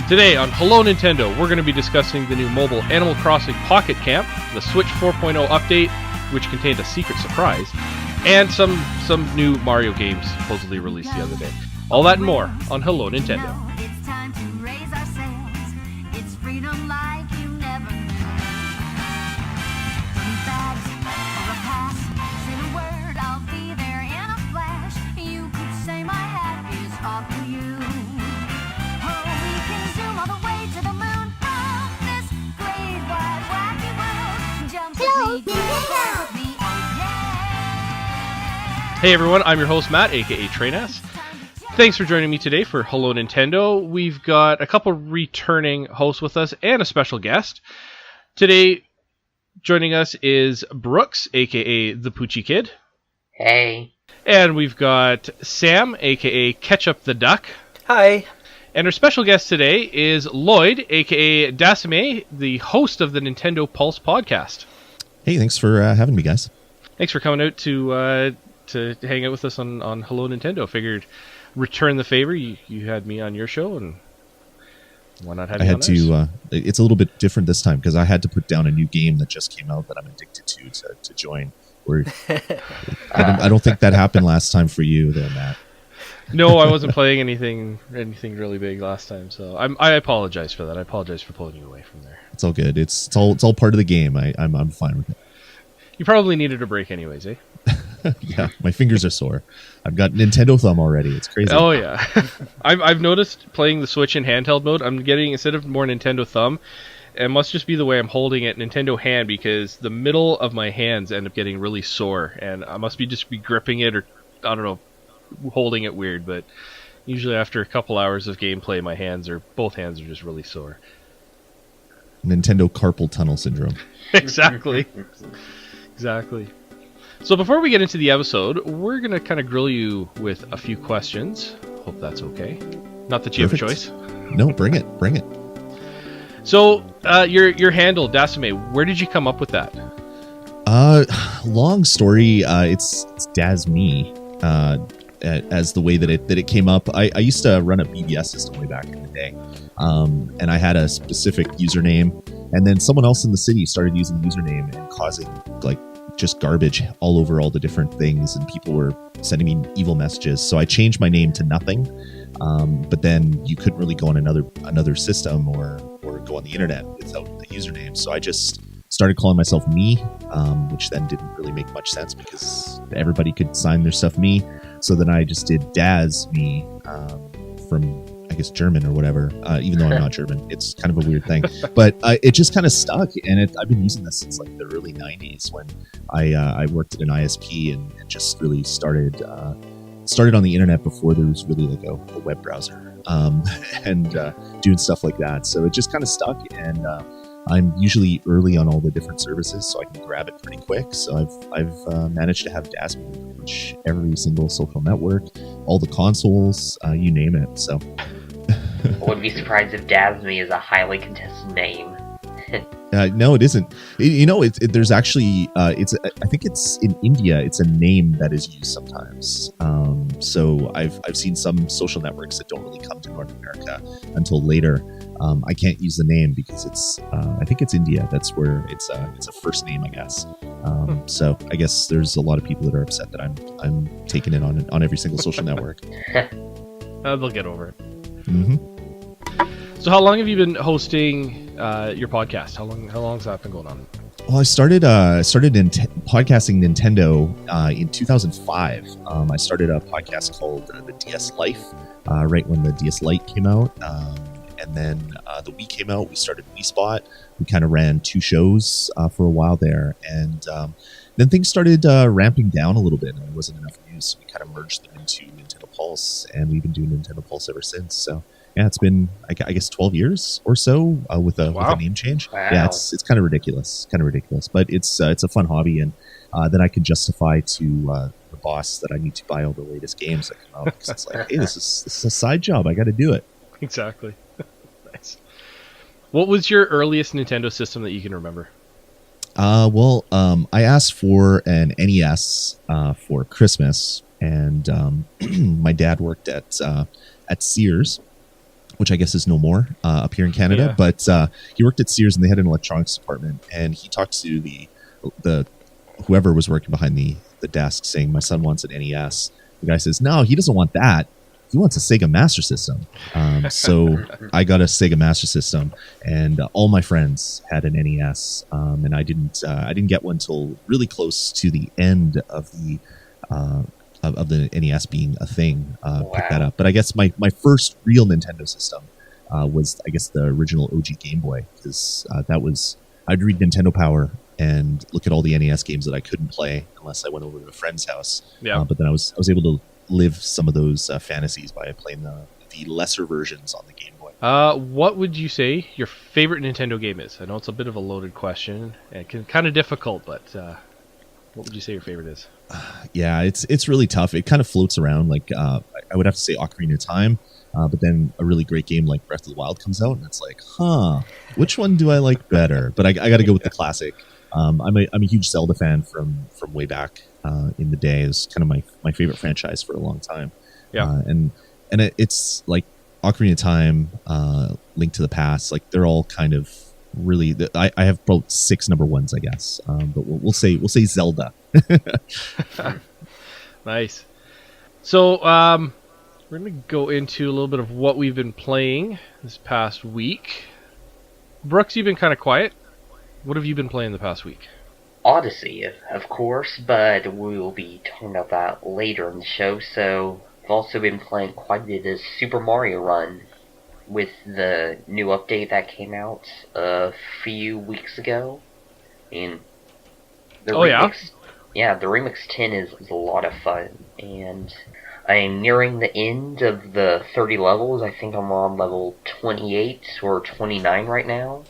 Today on Hello Nintendo, we're going to be discussing the new mobile Animal Crossing Pocket Camp, the Switch 4.0 update, which contained a secret surprise, and some new Mario games supposedly released the other day. All that and more on Hello Nintendo. It's time to raise our sails. It's freedom like you never knew. 20 bags for a pass. Say the word, I'll be there in a flash. You could say my hat is off to you. Oh, we can zoom all the way to the moon from this great wide wacky world. Jump with me, dance with me, oh yeah. Hey everyone, I'm your host Matt, aka Trainass. Thanks for joining me today for Hello Nintendo. We've got a couple returning hosts with us and a special guest. Today, joining us is Brooks, aka the Poochie Kid. Hey. And we've got Sam, aka Ketchup the Duck. Hi. And our special guest today is Lloyd, aka Dasme, the host of the Nintendo Pulse podcast. Hey, thanks for having me, guys. Thanks for coming out to hang out with us on Hello Nintendo. Figured return the favor. You had me on your show, and why not have you on ours? It's a little bit different this time because I had to put down a new game that just came out that I'm addicted to join. I don't think that happened last time for you there, Matt. No, I wasn't playing anything really big last time, so I apologize for that. I apologize for pulling you away from there. It's all good. It's all part of the game. I'm fine with it. You probably needed a break anyways, eh? Yeah, my fingers are sore. I've got Nintendo thumb already. It's crazy. Oh yeah, I've noticed playing the Switch in handheld mode. I'm getting, instead of more Nintendo thumb, it must just be the way I'm holding it, Nintendo hand, because the middle of my hands end up getting really sore, and I must be gripping it, or I don't know, holding it weird. But usually after a couple hours of gameplay, both hands are just really sore. Nintendo carpal tunnel syndrome. Exactly. So before we get into the episode, we're going to kind of grill you with a few questions. Hope that's okay. Not that you have a choice. No, bring it. So, your handle, Dasme, where did you come up with that? Long story. It's Dasme, as the way that it came up. I used to run a BBS system way back in the day, and I had a specific username, and then someone else in the city started using the username and causing just garbage all over all the different things, and people were sending me evil messages. So I changed my name to nothing, but then you couldn't really go on another system or go on the internet without the username. So I just started calling myself me, which then didn't really make much sense because everybody could sign their stuff me. So then I just did Daz me, from I guess German or whatever, even though I'm not German. It's kind of a weird thing, but it just kind of stuck, and I've been using this since like the early 90s when I worked at an ISP and just really started on the internet before there was really like a web browser, and doing stuff like that. So it just kind of stuck, and I'm usually early on all the different services, so I can grab it pretty quick. So I've managed to have Dasme on pretty much every single social network, all the consoles, you name it. So I wouldn't be surprised if Dasme is a highly contested name. No, it isn't. There's actually, I think it's in India. It's a name that is used sometimes. So I've seen some social networks that don't really come to North America until later. I can't use the name because it's, I think it's India. That's where it's a first name, I guess. So I guess there's a lot of people that are upset that I'm taking it on every single social network. They'll get over it. Mm-hmm. So how long have you been hosting your podcast? How long has that been going on? Well, I started podcasting Nintendo in 2005. I started a podcast called the DS Life right when the DS Lite came out. And then the Wii came out, we started Wii Spot. We kind of ran two shows for a while there. And then things started ramping down a little bit, and there wasn't enough news. So we kind of merged them into Nintendo Pulse, and we've been doing Nintendo Pulse ever since. So yeah, it's been, I guess, 12 years or so with a name change. Wow. Yeah, it's kind of ridiculous. But it's a fun hobby, and that I can justify to the boss that I need to buy all the latest games that come out. Because it's like, hey, this is a side job. I got to do it. Exactly. Nice. What was your earliest Nintendo system that you can remember? I asked for an NES for Christmas, and my dad worked at Sears, which I guess is no more up here in Canada. Yeah. But he worked at Sears, and they had an electronics department. And he talked to the whoever was working behind the desk, saying, "My son wants an NES." The guy says, "No, he doesn't want that. He wants a Sega Master System." So I got a Sega Master System, and all my friends had an NES, and I didn't get one until really close to the end of the NES being a thing. Pick that up. But I guess my first real Nintendo system was, I guess, the original OG Game Boy, because I'd read Nintendo Power and look at all the NES games that I couldn't play unless I went over to a friend's house. Yeah. But then I was able to live some of those fantasies by playing the lesser versions on the Game Boy. What would you say your favorite Nintendo game is? I know it's a bit of a loaded question and kind of difficult, but what would you say your favorite is? Yeah, it's really tough. It kind of floats around. Like I would have to say Ocarina of Time, but then a really great game like Breath of the Wild comes out, and it's like, which one do I like better? But I got to go with the classic. I'm a huge Zelda fan from way back in the day. It's kind of my favorite franchise for a long time. Yeah, and it's like Ocarina of Time, Link to the Past. Like they're all kind of really. I have about 6 number ones, I guess. But we'll say Zelda. Nice. So we're gonna go into a little bit of what we've been playing this past week. Brooks, you've been kind of quiet. What have you been playing the past week? Odyssey, of course, but we will be talking about that later in the show. So I've also been playing quite a bit of Super Mario Run with the new update that came out a few weeks ago. And the remix, yeah, the Remix 10 is a lot of fun, and I'm nearing the end of the 30 levels. I think I'm on level 28 or 29 right now.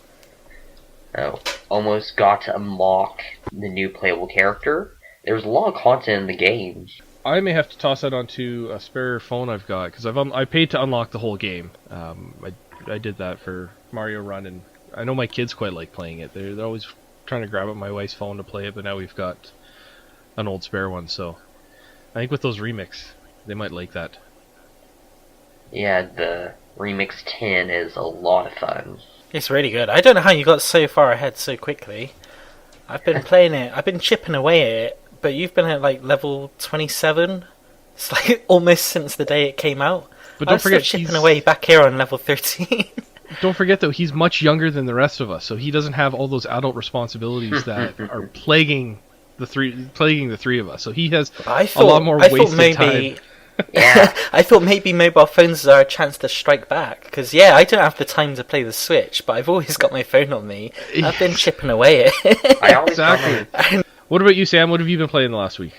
Oh, almost got to unlock the new playable character. There's a lot of content in the game. I may have to toss that onto a spare phone I've got, because I paid to unlock the whole game. I did that for Mario Run, and I know my kids quite like playing it. They're always trying to grab up my wife's phone to play it, but now we've got an old spare one, so I think with those remix, they might like that. Yeah, the Remix 10 is a lot of fun. It's really good. I don't know how you got so far ahead so quickly. I've been playing it. I've been chipping away at it, but you've been at like level 27. It's like almost since the day it came out. But don't forget, chipping away back here on level 13. Don't forget though, he's much younger than the rest of us, so he doesn't have all those adult responsibilities that are plaguing the three of us. So he has a lot more wasted time. Yeah, I thought maybe mobile phones are a chance to strike back, because I don't have the time to play the Switch, but I've always got my phone on me. I've been chipping away at it. I always Exactly. What about you, Sam? What have you been playing the last week?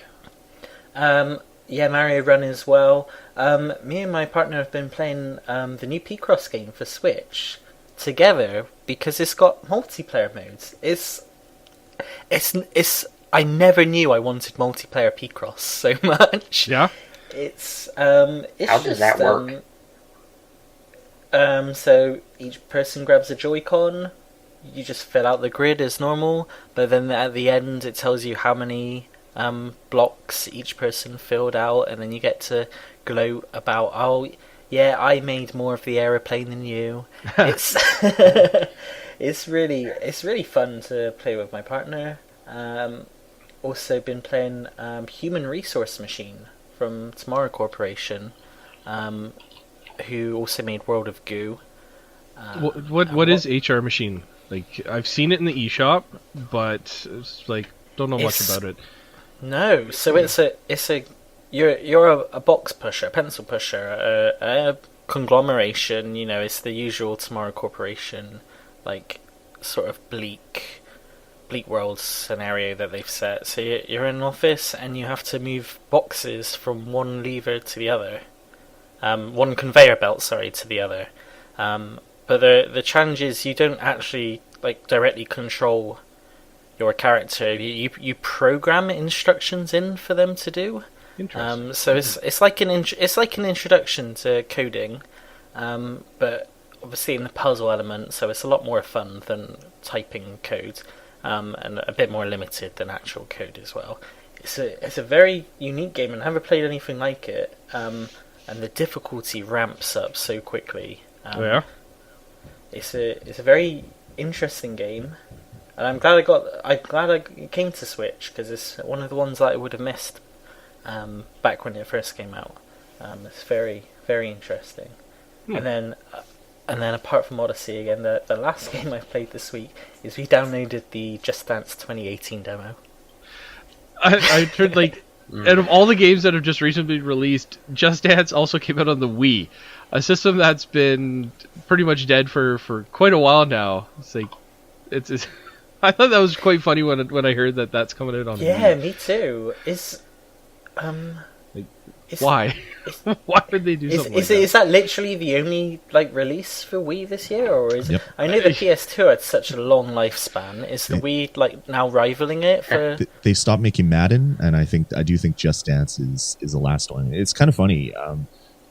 Mario Run as well. Me and my partner have been playing the new P-Cross game for Switch together, because it's got multiplayer modes. It's I never knew I wanted multiplayer P-Cross so much. Yeah. It's How does that work? So each person grabs a Joy-Con. You just fill out the grid as normal, but then at the end it tells you how many blocks each person filled out, and then you get to gloat about, I made more of the aeroplane than you. It's it's really fun to play with my partner. Also been playing Human Resource Machine from Tomorrow Corporation, who also made World of Goo. What is HR Machine? Like, I've seen it in the eShop, but it's like don't know much about it. No, so you're a box pusher, a pencil pusher, a conglomeration. It's the usual Tomorrow Corporation, like sort of bleak world scenario that they've set. So you're in an office and you have to move boxes from one lever to the other, one conveyor belt, to the other. But the challenge is you don't actually directly control your character. You program instructions in for them to do. Interesting. So it's like an introduction to coding, but obviously in the puzzle element. So it's a lot more fun than typing code. And a bit more limited than actual code as well. It's a very unique game, and I never played anything like it. And the difficulty ramps up so quickly. Yeah. It's a very interesting game, and I'm glad it came to Switch, because it's one of the ones that I would have missed back when it first came out. It's very, very interesting. And then apart from Odyssey, again, the last game I played this week is we downloaded the Just Dance 2018 demo. I turned like, out of all the games that have just recently been released, Just Dance also came out on the Wii, a system that's been pretty much dead for quite a while now. It's like, it's I thought that was quite funny when I heard that that's coming out on the Wii. Yeah, me too. Why? Why would they do something like that? Is that literally the only release for Wii this year, or is Yep. it? I know the PS2 had such a long lifespan. Is the Wii now rivaling it for? They stopped making Madden, and I do think Just Dance is the last one. It's kind of funny.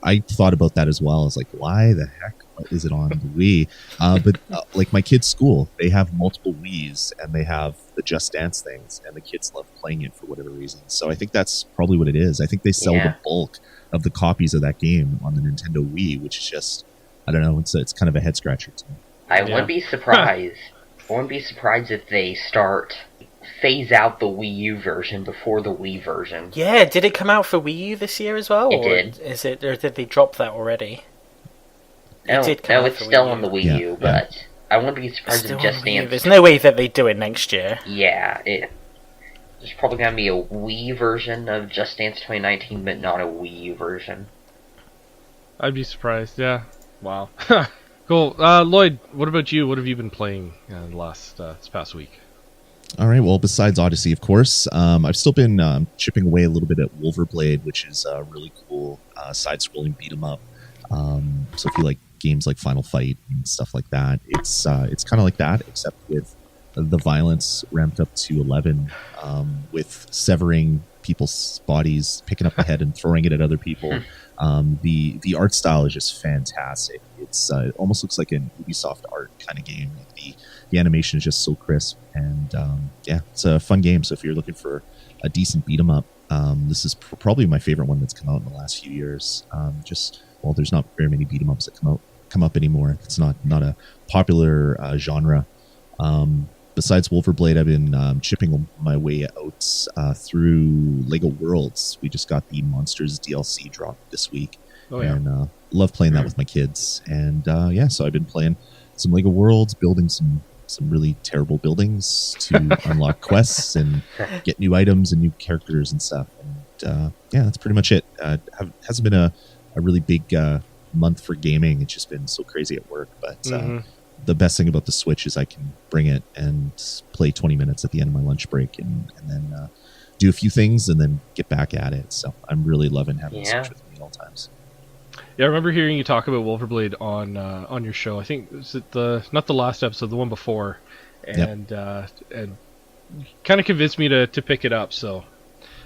I thought about that as well. I was like, why the heck is it on the Wii? But like my kids' school, they have multiple Wiis, and they have the Just Dance things, and the kids love playing it for whatever reason. So I think that's probably what it is. I think they sell the bulk of the copies of that game on the Nintendo Wii, which is just, I don't know, it's kind of a head scratcher to me. I wouldn't be surprised. I wouldn't be surprised if they phase out the Wii U version before the Wii version. Yeah, did it come out for Wii U this year as well? It did. Or did they drop that already? No, it's still on the Wii U, but yeah. I wouldn't be surprised if Just Dance. There's no way that they do it next year. Yeah, there's probably gonna be a Wii version of Just Dance 2019, but not a Wii U version. I'd be surprised. Yeah. Wow. Cool. Lloyd, what about you? What have you been playing this past week? All right. Well, besides Odyssey, of course, I've still been chipping away a little bit at Wolverblade, which is a really cool side-scrolling beat 'em up. So if you like games like Final Fight and stuff like that, it's kind of like that, except with the violence ramped up to 11, with severing people's bodies, picking up the head and throwing it at other people. The art style is just fantastic. It almost looks like an Ubisoft art kind of game. The animation is just so crisp, and it's a fun game. So if you're looking for a decent beat 'em up, this is probably my favorite one that's come out in the last few years. There's not very many beat 'em ups that come up anymore. It's not a popular genre. Besides Wolverblade, I've been chipping my way out through Lego Worlds. We just got the Monsters DLC drop this week, and love playing that with my kids. And so I've been playing some Lego Worlds, building some really terrible buildings to unlock quests and get new items and new characters and stuff. And that's pretty much it. Hasn't been a really big month for gaming. It's just been so crazy at work, but the best thing about the Switch is I can bring it and play 20 minutes at the end of my lunch break, and then do a few things and then get back at it. So I'm really loving having the Switch with me at all times. Yeah, I remember hearing you talk about Wolverblade on your show. I think was it not the last episode, the one before, and kind of convinced me to pick it up. So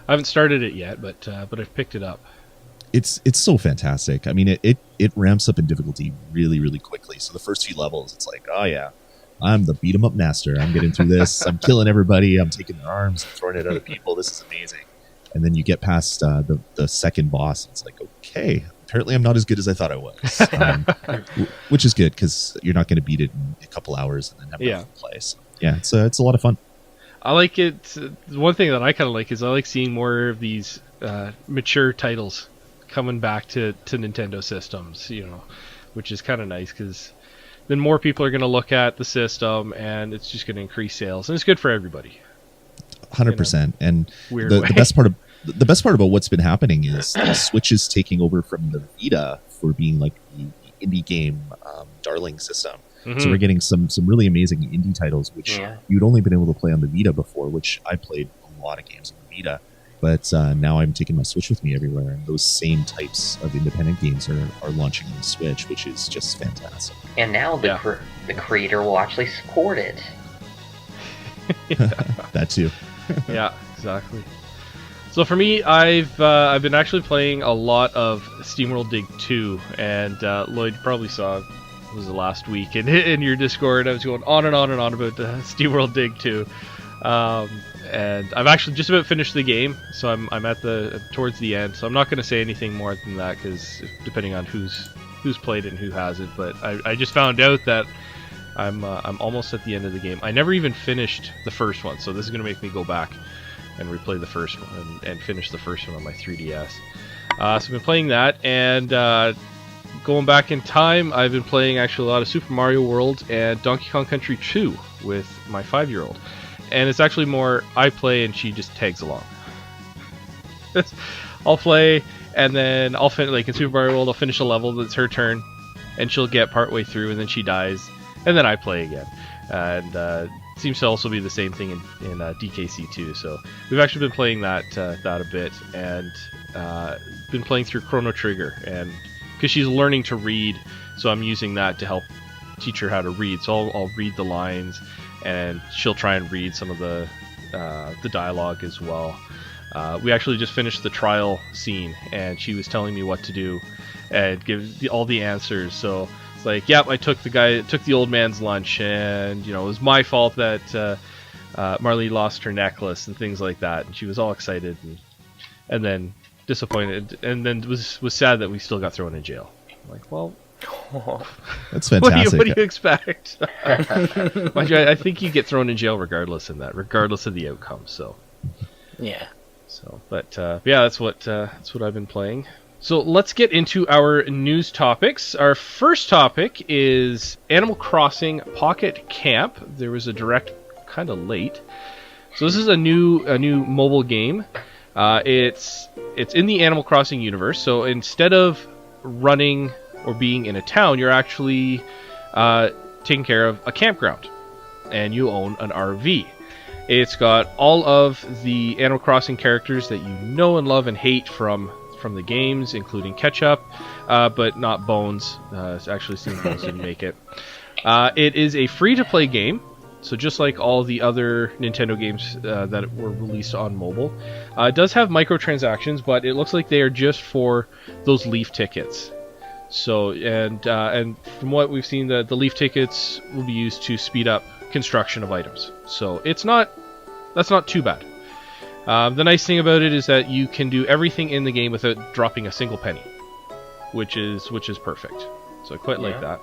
I haven't started it yet, but I've picked it up. It's so fantastic. I mean, it ramps up in difficulty really, really quickly. So the first few levels, it's like, oh yeah, I'm the beat 'em up master. I'm getting through this. I'm killing everybody. I'm taking their arms and throwing it at other people. This is amazing. And then you get past the second boss. And it's like, okay, apparently I'm not as good as I thought I was, which is good because you're not going to beat it in a couple hours and then have nothing to play. So, it's a lot of fun. I like it. One thing that I kind of like is I like seeing more of these mature titles coming back to Nintendo systems, which is kind of nice because then more people are going to look at the system and it's just going to increase sales and it's good for everybody. 100%. And weird the best part about what's been happening is the Switch is taking over from the Vita for being like the indie game darling system. Mm-hmm. So we're getting some really amazing indie titles, which you'd only been able to play on the Vita before, which I played a lot of games on the Vita. But now I'm taking my Switch with me everywhere, and those same types of independent games are launching on the Switch, which is just fantastic. And now the creator will actually support it. That too. Yeah, exactly. So for me, I've been actually playing a lot of SteamWorld Dig 2, and Lloyd probably saw it was the last week in your Discord. I was going on and on and on about SteamWorld Dig 2. And I've actually just about finished the game, so I'm at towards the end. So I'm not going to say anything more than that because depending on who's who's played it and who hasn't, but I just found out that I'm almost at the end of the game. I never even finished the first one, so this is gonna make me go back and replay the first one and finish the first one on my 3DS. So I've been playing that, and going back in time, I've been playing actually a lot of Super Mario World and Donkey Kong Country 2 with my 5-year-old. And it's actually more I play and she just tags along. I'll play, and then I'll finish, like in Super Mario World, I'll finish a level that's her turn, and she'll get partway through, and then she dies, and then I play again. And it seems to also be the same thing in DKC 2. So we've actually been playing that a bit, and been playing through Chrono Trigger, and because she's learning to read, so I'm using that to help teach her how to read. So I'll read the lines, and she'll try and read some of the dialogue as well. We actually just finished the trial scene, and she was telling me what to do and give all the answers. So it's like, yep, I took the old man's lunch, and it was my fault that Marley lost her necklace and things like that. And she was all excited and then disappointed, and then was sad that we still got thrown in jail. I'm like, well, That's fantastic. What do you expect? Mind you, I think you get thrown in jail regardless of the outcome. So Yeah. But yeah, that's what I've been playing. So let's get into our news topics. Our first topic is Animal Crossing Pocket Camp. There was a direct kind of late. So this is a new mobile game. It's in the Animal Crossing universe. So instead of running or being in a town, you're actually taking care of a campground, and you own an RV. It's got all of the Animal Crossing characters that you know and love and hate from the games, including Ketchup, but not Bones. Actually, Steam Bones didn't make it. It is a free-to-play game, so just like all the other Nintendo games that were released on mobile. It does have microtransactions, but it looks like they are just for those Leaf tickets. So, and from what we've seen, the Leaf tickets will be used to speed up construction of items. So that's not too bad. The nice thing about it is that you can do everything in the game without dropping a single penny, which is perfect. So I quite like that.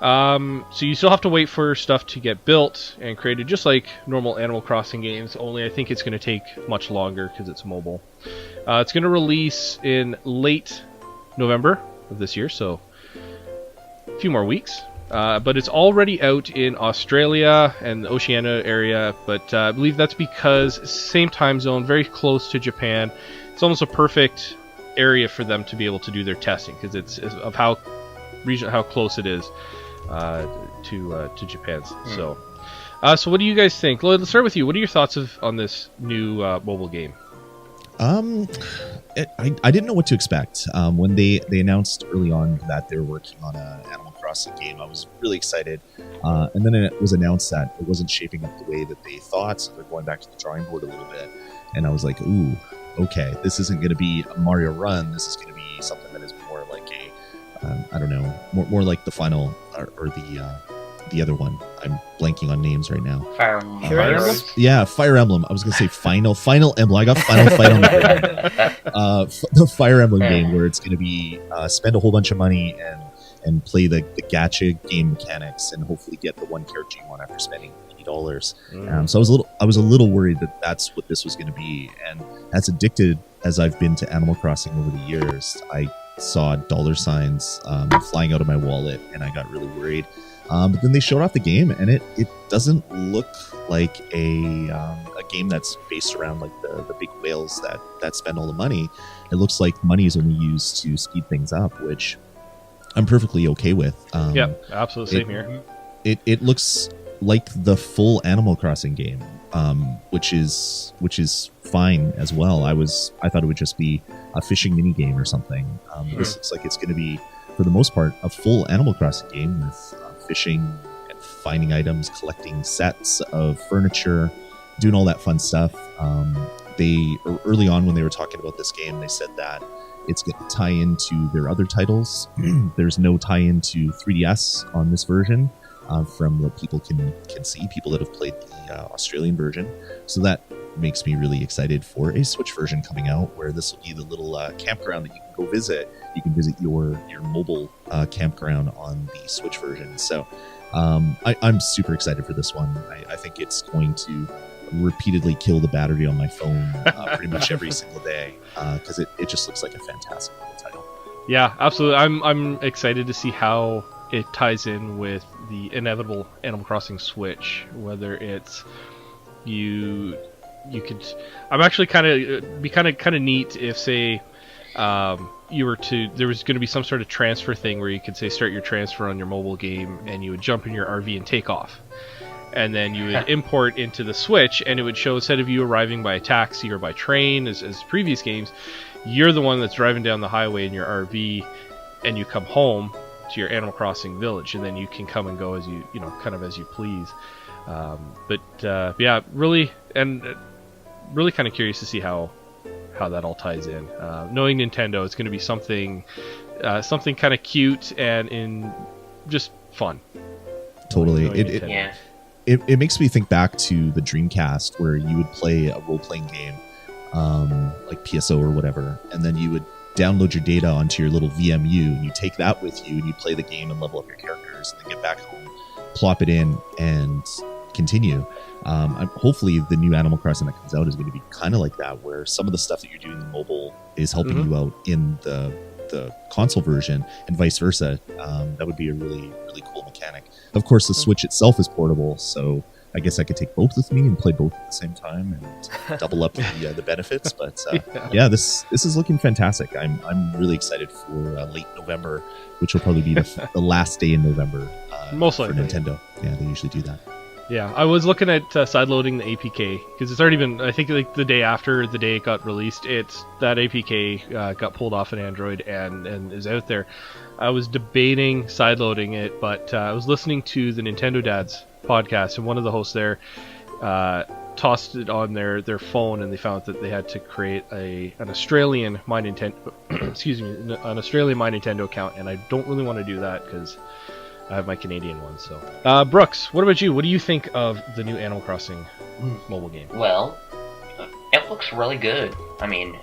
So you still have to wait for stuff to get built and created, just like normal Animal Crossing games, only I think it's going to take much longer because it's mobile. It's going to release in late November of this year, so a few more weeks. But it's already out in Australia and the Oceania area, but I believe that's because same time zone, very close to Japan. It's almost a perfect area for them to be able to do their testing, because it's of how close it is to Japan. So what do you guys think? Let's start with you. What are your thoughts on this new mobile game? I didn't know what to expect. When they announced early on that they were working on an Animal Crossing game, I was really excited. And then it was announced that it wasn't shaping up the way that they thought, so they're going back to the drawing board a little bit. And I was like, ooh, okay, this isn't going to be a Mario Run. This is going to be something that is more like I don't know, more like the final or the other one. I'm blanking on names right now. Fire Emblem? Yeah, Fire Emblem. I was gonna say Final Emblem. I got Final Fight on the brain. The Fire Emblem game, where it's gonna be spend a whole bunch of money and play the gacha game mechanics, and hopefully get the one character you want after spending $80. So I was a little worried that that's what this was gonna be. And as addicted as I've been to Animal Crossing over the years, I saw dollar signs flying out of my wallet, and I got really worried. But then they showed off the game, and it doesn't look like a game that's based around like the big whales that spend all the money. It looks like money is only used to speed things up, which I'm perfectly okay with. Yeah, absolutely. Same here. It looks like the full Animal Crossing game, which is fine as well. I thought it would just be a fishing mini game or something. This looks like it's going to be, for the most part, a full Animal Crossing game with fishing and finding items, collecting sets of furniture, doing all that fun stuff. They early on, when they were talking about this game, they said that it's going to tie into their other titles. There's no tie-in to 3DS on this version, from what people can see, people that have played the Australian version. So that makes me really excited for a Switch version coming out, where this will be the little campground that you can go visit. You can visit your mobile campground on the Switch version. So I'm super excited for this one. I think it's going to repeatedly kill the battery on my phone pretty much every single day, because it just looks like a fantastic little title. Yeah, absolutely. I'm excited to see how it ties in with the inevitable Animal Crossing Switch. Whether it's you could. I'm actually kind of neat if, say, you were to, there was going to be some sort of transfer thing where you could, say, start your transfer on your mobile game, and you would jump in your RV and take off. And then you would import into the Switch, and it would show, instead of you arriving by taxi or by train as previous games, you're the one that's driving down the highway in your RV, and you come home to your Animal Crossing village, and then you can come and go as you kind of as you please. Yeah, really kind of curious to see how that all ties in. Knowing Nintendo, it's going to be something kind of cute and in just fun. Totally. Yeah. It makes me think back to the Dreamcast, where you would play a role-playing game, like PSO or whatever, and then you would download your data onto your little VMU, and you take that with you, and you play the game and level up your characters, and then get back home, plop it in, and continue. Hopefully the new Animal Crossing that comes out is going to be kind of like that, where some of the stuff that you're doing in the mobile is helping you out in the console version, and vice versa. That would be a really, really cool mechanic. Of course, the Switch itself is portable, so I guess I could take both with me and play both at the same time and double up the benefits. But yeah, this is looking fantastic. I'm really excited for late November, which will probably be the last day in November Most for likely. Nintendo. Yeah, they usually do that. Yeah, I was looking at sideloading the APK, because it's already been, I think, like the day after the day it got released, that APK got pulled off an Android and is out there. I was debating sideloading it, but I was listening to the Nintendo Dads podcast, and one of the hosts there tossed it on their phone, and they found that they had to create an Australian My Nintendo an Australian My Nintendo account, and I don't really want to do that because I have my Canadian one. So, Brooks, what about you? What do you think of the new Animal Crossing mobile game? Well, it looks really good. I mean,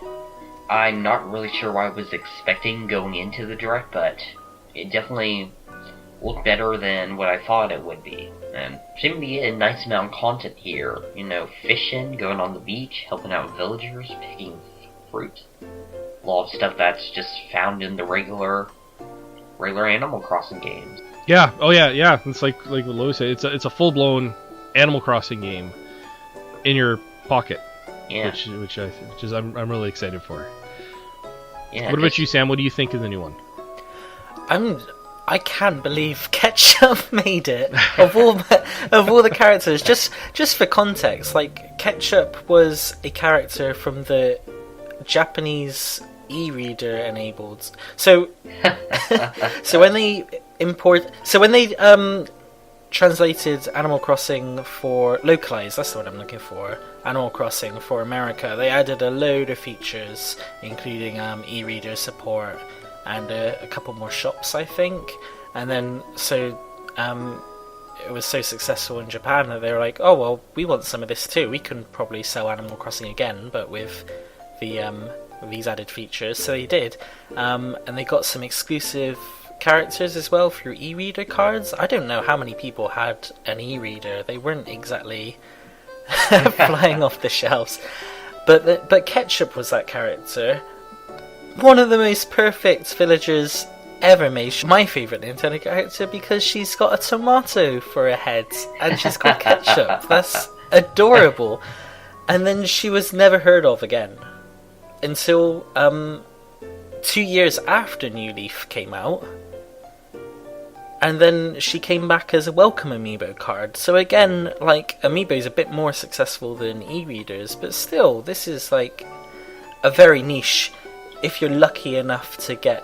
I'm not really sure what I was expecting going into the direct, but it definitely looked better than what I thought it would be. And seemed to be a nice amount of content here. You know, fishing, going on the beach, helping out villagers, picking fruit. A lot of stuff that's just found in the regular Animal Crossing games. Yeah. Oh yeah. It's like what Lois said. It's a full blown Animal Crossing game in your pocket. Yeah. Which I'm really excited for. Yeah. What about you, Sam? What do you think of the new one? I can't believe Ketchup made it of all the characters. Just for context, like Ketchup was a character from the Japanese e-reader enabled. So when they translated Animal Crossing for localized, that's the word I'm looking for. Animal Crossing for America, they added a load of features, including e-reader support and a couple more shops, I think. And then it was so successful in Japan that they were like, oh well, we want some of this too. We can probably sell Animal Crossing again, but with these added features. So they did, and they got some exclusive characters as well through e-reader cards. I don't know how many people had an e-reader. They weren't exactly flying off the shelves, but Ketchup was that character. One of the most perfect villagers ever made. My favourite Nintendo character, because she's got a tomato for a head and she's called Ketchup. That's adorable. And then she was never heard of again until 2 years after New Leaf came out, and then she came back as a welcome amiibo card. So again, like, amiibo's a bit more successful than e-readers, but still, this is like a very niche. If you're lucky enough to get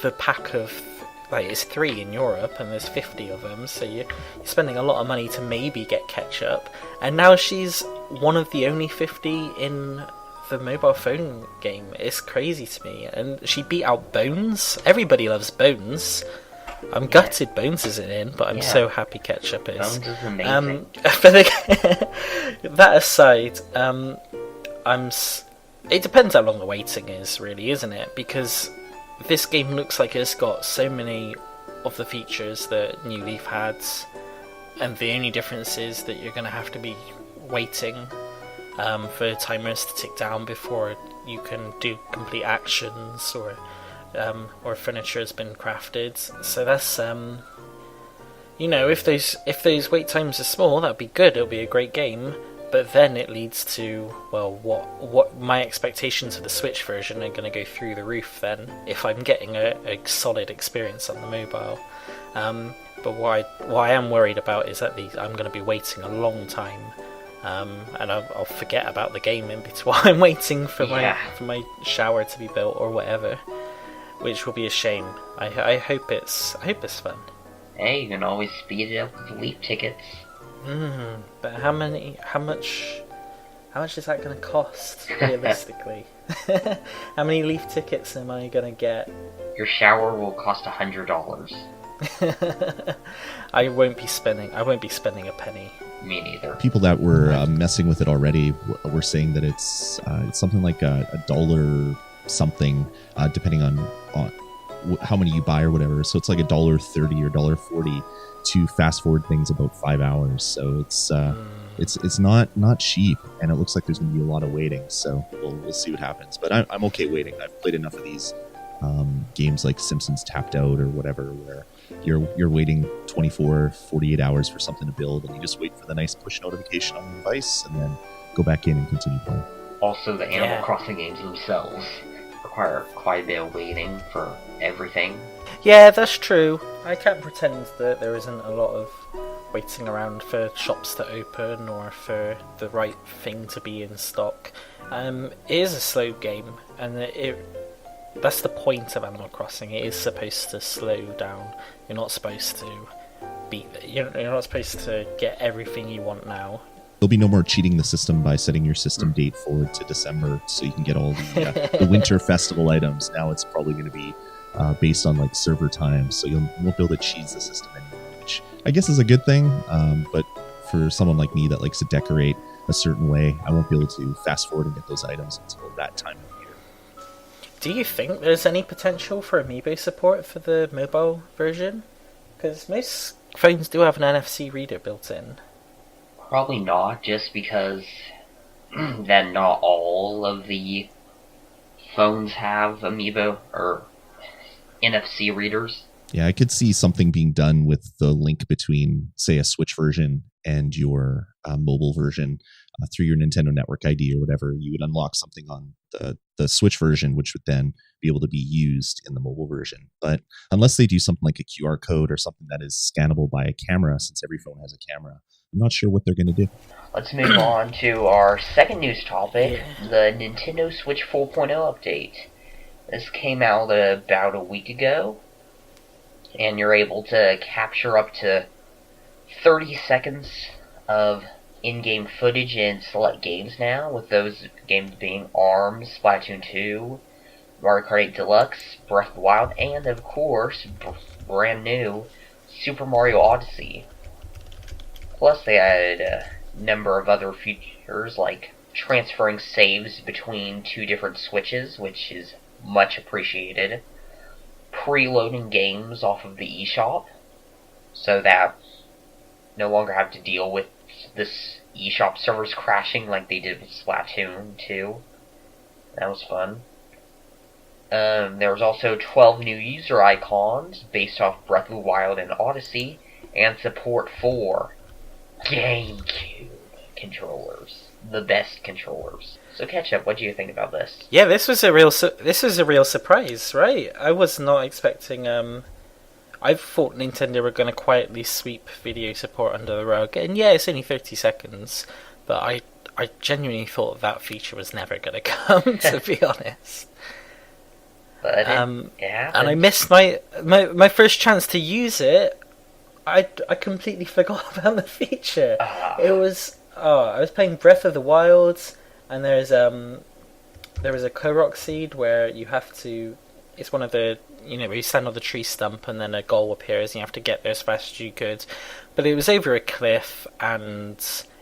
the pack of, like, it's 3 in Europe and there's 50 of them, so you're spending a lot of money to maybe get Ketchup, and now she's one of the only 50 in the mobile phone game. It's crazy to me. And she beat out Bones. Everybody loves Bones. I'm gutted Bones isn't in, but I'm Yeah. so happy Ketchup is. Bones is amazing. That aside, it depends how long the waiting is, really, isn't it? Because this game looks like it's got so many of the features that New Leaf had, and the only difference is that you're going to have to be waiting for timers to tick down before you can do complete actions or furniture has been crafted. So that's if those wait times are small, that'd be good. It'll be a great game. But then it leads to, well, what my expectations of the Switch version are going to go through the roof then, if I'm getting a solid experience on the mobile. But what I am worried about is that I'm going to be waiting a long time, and I'll forget about the game in between while I'm waiting for my shower to be built or whatever, which will be a shame. I hope it's fun. Hey, you can always speed it up with Leap tickets. But how much is that going to cost, realistically? How many Leaf tickets am I going to get? Your shower will cost $100. I won't be spending a penny. Me neither. People that were messing with it already were saying that it's something like a dollar something, depending on how many you buy or whatever. So it's like $1.30 or $1.40 to fast forward things about 5 hours. So it's not cheap, and it looks like there's going to be a lot of waiting. So we'll see what happens. But I'm okay waiting. I've played enough of these games like Simpsons Tapped Out or whatever, where you're waiting 24, 48 hours for something to build, and you just wait for the nice push notification on your device, and then go back in and continue playing. Also, the Animal Crossing games themselves require quite a bit of waiting for everything. Yeah, that's true. I can't pretend that there isn't a lot of waiting around for shops to open or for the right thing to be in stock. It is a slow game, and that's the point of Animal Crossing. It is supposed to slow down. You're not supposed to get everything you want now. There'll be no more cheating the system by setting your system date forward to December so you can get all the winter festival items. Now it's probably going to be based on like server time, so you won't be able to cheese the system anymore, which I guess is a good thing. But for someone like me that likes to decorate a certain way, I won't be able to fast forward and get those items until that time of year. Do you think there's any potential for amiibo support for the mobile version? Because most phones do have an NFC reader built in. Probably not, just because that not all of the phones have amiibo or NFC readers. Yeah, I could see something being done with the link between, say, a Switch version and your mobile version through your Nintendo Network ID or whatever. You would unlock something on the Switch version, which would then be able to be used in the mobile version. But unless they do something like a QR code or something that is scannable by a camera, since every phone has a camera, I'm not sure what they're going to do. Let's move on to our second news topic, the Nintendo Switch 4.0 update. This came out about a week ago, and you're able to capture up to 30 seconds of in-game footage in select games now, with those games being ARMS, Splatoon 2, Mario Kart 8 Deluxe, Breath of the Wild, and of course, brand new, Super Mario Odyssey. Plus they added a number of other features like transferring saves between two different Switches, which is much appreciated. Preloading games off of the eShop, so that no longer have to deal with this eShop servers crashing like they did with Splatoon 2. That was fun. There was also 12 new user icons based off Breath of the Wild and Odyssey, and support for GameCube controllers, the best controllers. So Ketchup, what do you think about this? Yeah, this was a real surprise, right? I was not expecting. I thought Nintendo were going to quietly sweep video support under the rug, and yeah, it's only 30 seconds, but I genuinely thought that feature was never going to come, to be honest. But it happened. And I missed my first chance to use it. I completely forgot about the feature. It was I was playing Breath of the Wild, and there was a Korok seed where you have to it's one of the, where you stand on the tree stump and then a goal appears and you have to get there as fast as you could. But it was over a cliff and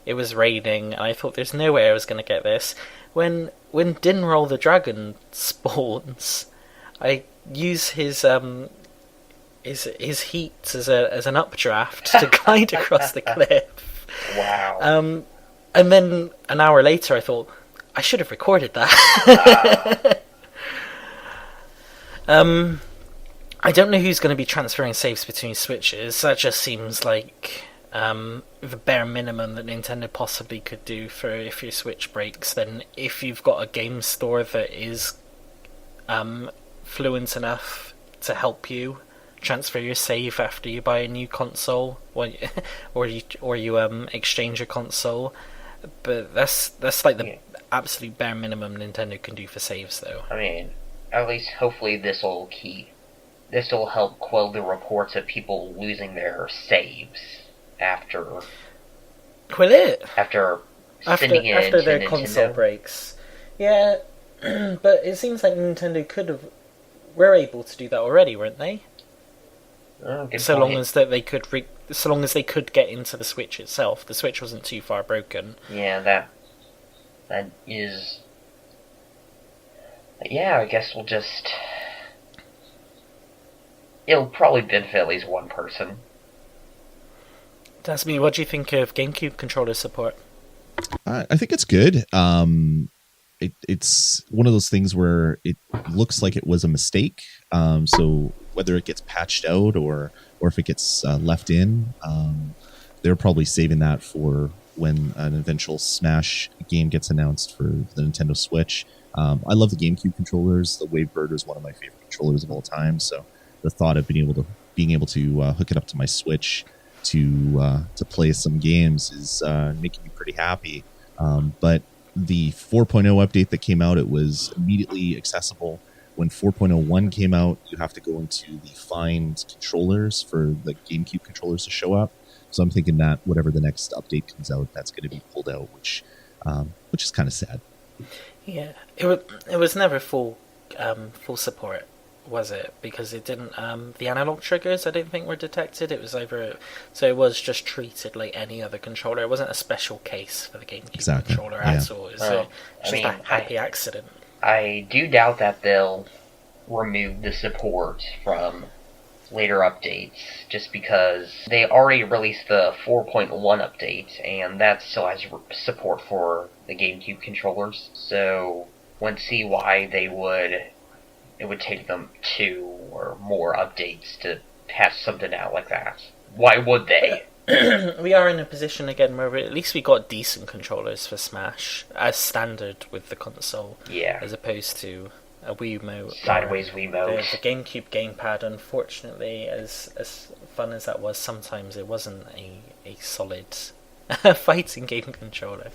it was raining, and I thought there's no way I was going to get this. When Dinroll the dragon spawns, I use his heat as an updraft to glide across the cliff. Wow. And then an hour later, I thought I should have recorded that. I don't know who's going to be transferring saves between Switches. That just seems like the bare minimum that Nintendo possibly could do for if your Switch breaks. Then if you've got a game store that is fluent enough to help you transfer your save after you buy a new console, or you exchange your console. But that's like the absolute bare minimum Nintendo can do for saves, though. I mean, at least hopefully this will help quell the reports of people losing their saves after sending it after into their Nintendo. console breaks. Yeah, but it seems like Nintendo were able to do that already, weren't they? Oh, good So point. long as that they could so long as they could get into the Switch itself. The Switch wasn't too far broken. Yeah, that is. Yeah, I guess it'll probably benefit at least one person. Dasme, what do you think of GameCube controller support? I think it's good. It's one of those things where it looks like it was a mistake. So whether it gets patched out or if it gets left in, they're probably saving that for when an eventual Smash game gets announced for the Nintendo Switch. I love the GameCube controllers. The Wavebird is one of my favorite controllers of all time. So the thought of being able to hook it up to my Switch to play some games is making me pretty happy. But the 4.0 update that came out, it was immediately accessible. When 4.01 came out, you have to go into the find controllers for the GameCube controllers to show up. So I'm thinking that whatever the next update comes out, that's going to be pulled out, which is kind of sad. Yeah, it was never full support, was it? Because it didn't. The analog triggers, I don't think, were detected. It was so it was just treated like any other controller. It wasn't a special case for the GameCube controller at all. It was just a happy accident. I do doubt that they'll remove the support from later updates, just because they already released the 4.1 update, and that still has support for the GameCube controllers. So, wouldn't see why it would take them 2 or more updates to patch something out like that. Why would they? We are in a position again where at least we got decent controllers for Smash as standard with the console, as opposed to a Wiimote, sideways Wiimote. The GameCube gamepad. Unfortunately, as fun as that was, sometimes it wasn't a solid fighting game controller.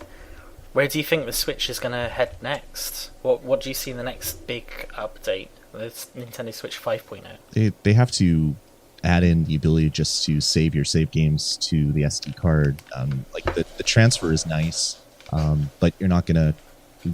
Where do you think the Switch is going to head next? What do you see in the next big update? The Nintendo Switch 5.0. They have to add in the ability just to save your save games to the SD card. Like the transfer is nice, but you're not going to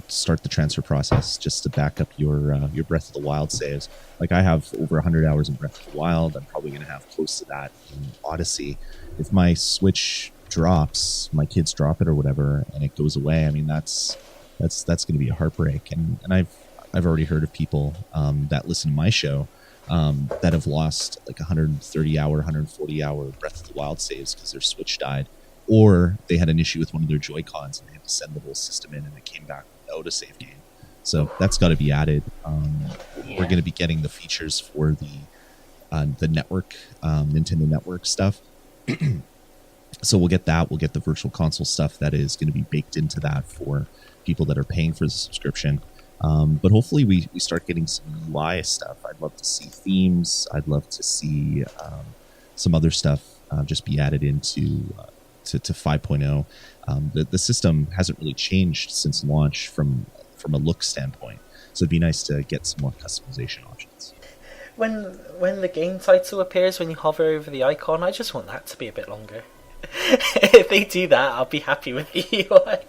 start the transfer process just to back up your Breath of the Wild saves. Like I have over 100 hours in Breath of the Wild. I'm probably going to have close to that in Odyssey. If my Switch drops, my kids drop it or whatever, and it goes away, I mean that's going to be a heartbreak. And I've already heard of people that listen to my show that have lost like 130 hour, 140 hour Breath of the Wild saves because their Switch died, or they had an issue with one of their Joy-Cons and they had to send the whole system in and it came back without a save game. So that's got to be added. We're going to be getting the features for the network, Nintendo Network stuff. So we'll get that. We'll get the Virtual Console stuff that is going to be baked into that for people that are paying for the subscription. But hopefully we start getting some UI stuff. I'd love to see themes. I'd love to see some other stuff just be added into to 5.0. The system hasn't really changed since launch from a look standpoint. So it'd be nice to get some more customization options. When the game title appears, when you hover over the icon, I just want that to be a bit longer. If they do that, I'll be happy with the UI.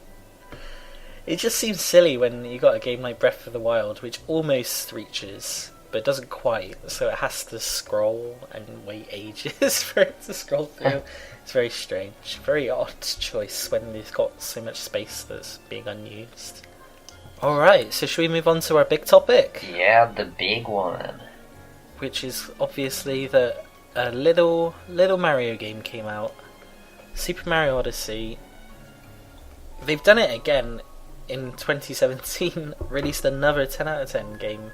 It just seems silly when you got a game like Breath of the Wild, which almost reaches, but it doesn't quite. So it has to scroll and wait ages for it to scroll through. It's very strange, very odd choice when they've got so much space that's being unused. Alright, so should we move on to our big topic? Yeah, the big one. Which is obviously that a little Mario game came out. Super Mario Odyssey. They've done it again in 2017, released another 10 out of 10 game,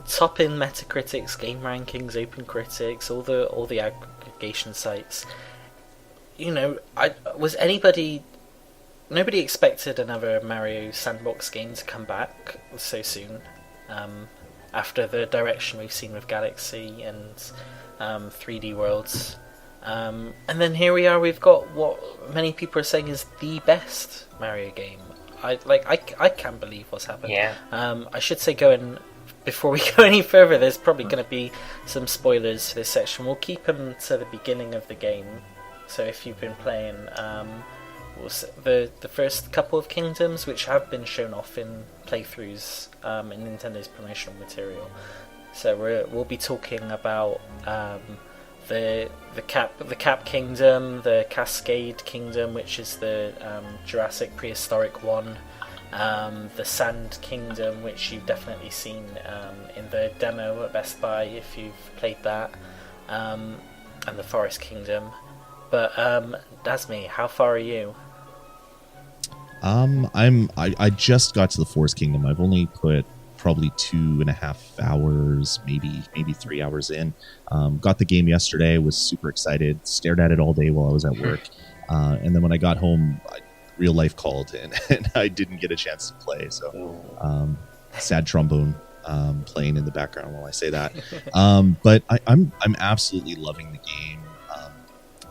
topping Metacritic's game rankings, OpenCritics, all the aggregation sites. You know, nobody expected another Mario sandbox game to come back so soon, after the direction we've seen with Galaxy and 3D Worlds. And then here we are, we've got what many people are saying is the best Mario game. I can't believe what's happened. Yeah. I should say, before we go any further, there's probably going to be some spoilers for this section. We'll keep them to the beginning of the game. So if you've been playing the first couple of kingdoms, which have been shown off in playthroughs in Nintendo's promotional material. So we'll be talking about the Cap Kingdom, the Cascade Kingdom, which is the Jurassic prehistoric one, the Sand Kingdom, which you've definitely seen in the demo at Best Buy if you've played that, and the Forest Kingdom. But Dasme, how far are you? I just got to the Forest Kingdom. I've only put probably 2.5 hours, maybe 3 hours in. Got the game yesterday, was super excited, stared at it all day while I was at work. And then when I got home, real life called and I didn't get a chance to play. So sad trombone playing in the background while I say that. But I'm absolutely loving the game.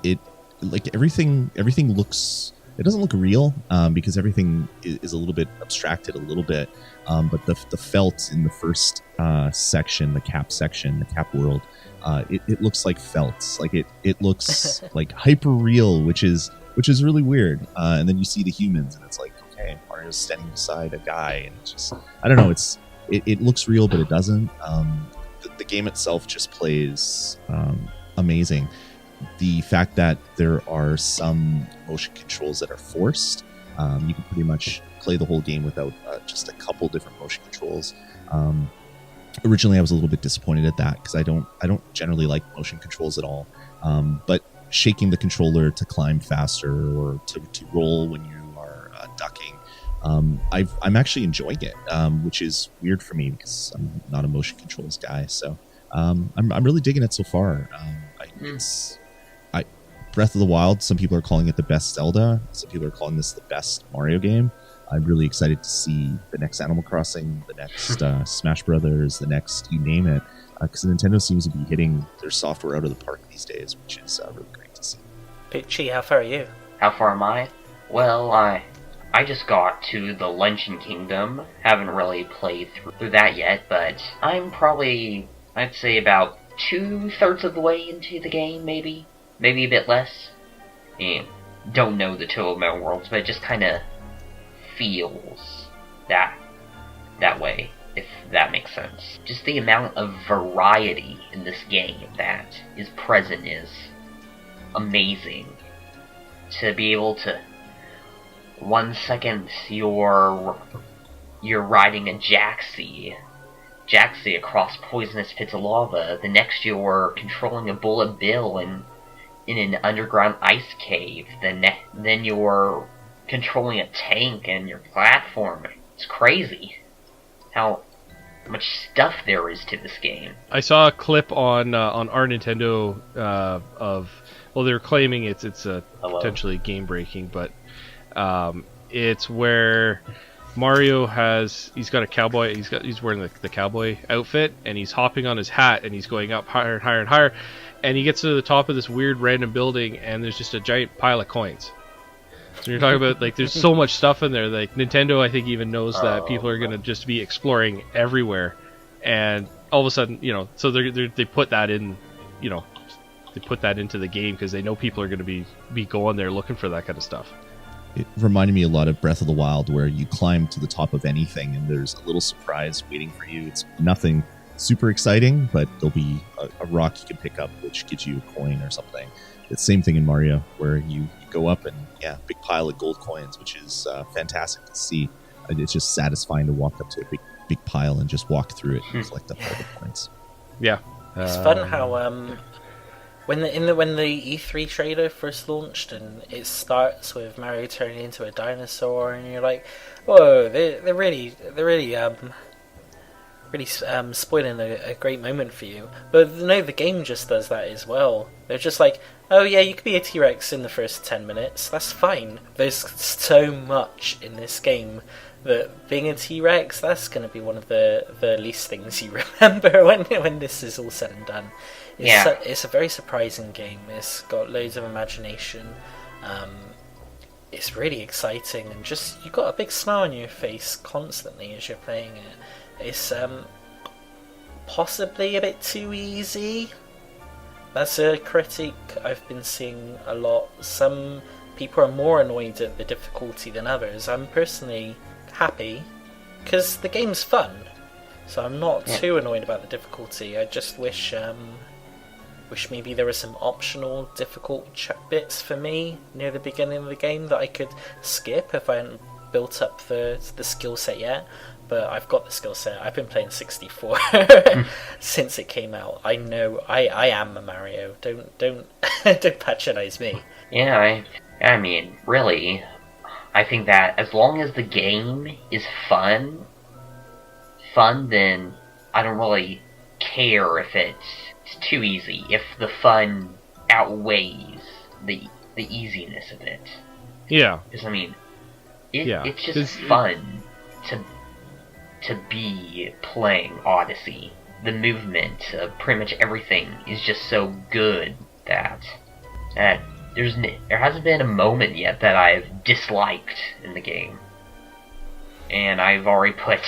It like everything looks. It doesn't look real because everything is a little bit abstracted, a little bit. But the felt in the first section, the cap world, it looks like felt. Like it looks like hyper real, which is really weird. And then you see the humans, and it's like, okay, Mario's standing beside a guy, and it's just, I don't know. It looks real, but it doesn't. The game itself just plays amazing. The fact that there are some motion controls that are forced, you can pretty much play the whole game without just a couple different motion controls. Originally, I was a little bit disappointed at that because I don't generally like motion controls at all. But shaking the controller to climb faster or to roll when you are ducking, I'm actually enjoying it, which is weird for me because I'm not a motion controls guy. So I'm really digging it so far. Breath of the Wild, some people are calling it the best Zelda. Some people are calling this the best Mario game. I'm really excited to see the next Animal Crossing, the next Smash Brothers, the next you name it, because Nintendo seems to be hitting their software out of the park these days, which is really great to see. Pitchy, how far are you? How far am I? Well, I just got to the Luncheon Kingdom. Haven't really played through that yet, but I'm probably, I'd say about 2/3 of the way into the game, maybe a bit less. Don't know the total amount of worlds, but it just kind of feels that way, if that makes sense. Just the amount of variety in this game that is present is amazing. To be able to, 1 second you're riding a Jaxie across poisonous pits of lava, the next you're controlling a bullet bill in an underground ice cave, then you're controlling a tank and your platform. It's crazy how much stuff there is to this game. I saw a clip on rNintendo of, well, they're claiming it's potentially game breaking, but it's where Mario he's got a cowboy, he's wearing the cowboy outfit, and he's hopping on his hat, and he's going up higher and higher and higher, and he gets to the top of this weird random building, and there's just a giant pile of coins. So you're talking about, like, there's so much stuff in there. Like, Nintendo, I think, even knows that people are going to just be exploring everywhere, and all of a sudden, so they put that in, they put that into the game because they know people are going to be going there looking for that kind of stuff. It reminded me a lot of Breath of the Wild, where you climb to the top of anything and there's a little surprise waiting for you. It's nothing super exciting, but there'll be a rock you can pick up which gives you a coin or something. It's the same thing in Mario, where you go up and big pile of gold coins, which is fantastic to see. It's just satisfying to walk up to a big pile and just walk through it and collect up all the points. Yeah, it's fun how when the E3 trailer first launched and it starts with Mario turning into a dinosaur, and you're like, whoa, they're really spoiling a great moment for you. But no, the game just does that as well. They're just like, oh yeah, you could be a T-Rex in the first 10 minutes, that's fine. There's so much in this game that being a T-Rex, that's going to be one of the least things you remember when this is all said and done. It's a very surprising game. It's got loads of imagination. It's really exciting, and just you've got a big smile on your face constantly as you're playing it. It's possibly a bit too easy. That's a critique I've been seeing a lot. Some people are more annoyed at the difficulty than others. I'm personally happy because the game's fun, so I'm not too annoyed about the difficulty. I just wish maybe there were some optional difficult bits for me near the beginning of the game that I could skip if I hadn't built up the skill set yet. But I've got the skill set. I've been playing 64 since it came out. I know I am a Mario. Don't patronize me. Yeah, I mean, really, I think that as long as the game is fun, then I don't really care if it's too easy. If the fun outweighs the easiness of it. Yeah. Because I mean, it's just fun to be playing Odyssey. The movement of pretty much everything is just so good that there hasn't been a moment yet that I've disliked in the game. And I've already put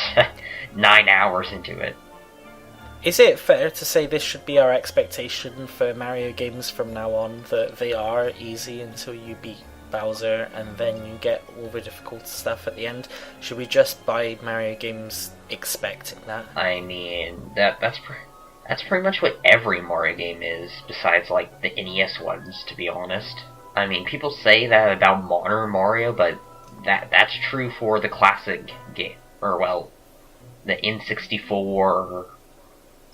9 hours into it. Is it fair to say this should be our expectation for Mario games from now on, that they are easy until you beat Bowser and then you get all the difficult stuff at the end? Should we just buy Mario games expecting that? I mean, that's pretty much what every Mario game is, besides like the NES ones, to be honest. I mean, people say that about modern Mario, but that's true for the classic game, or well, the N64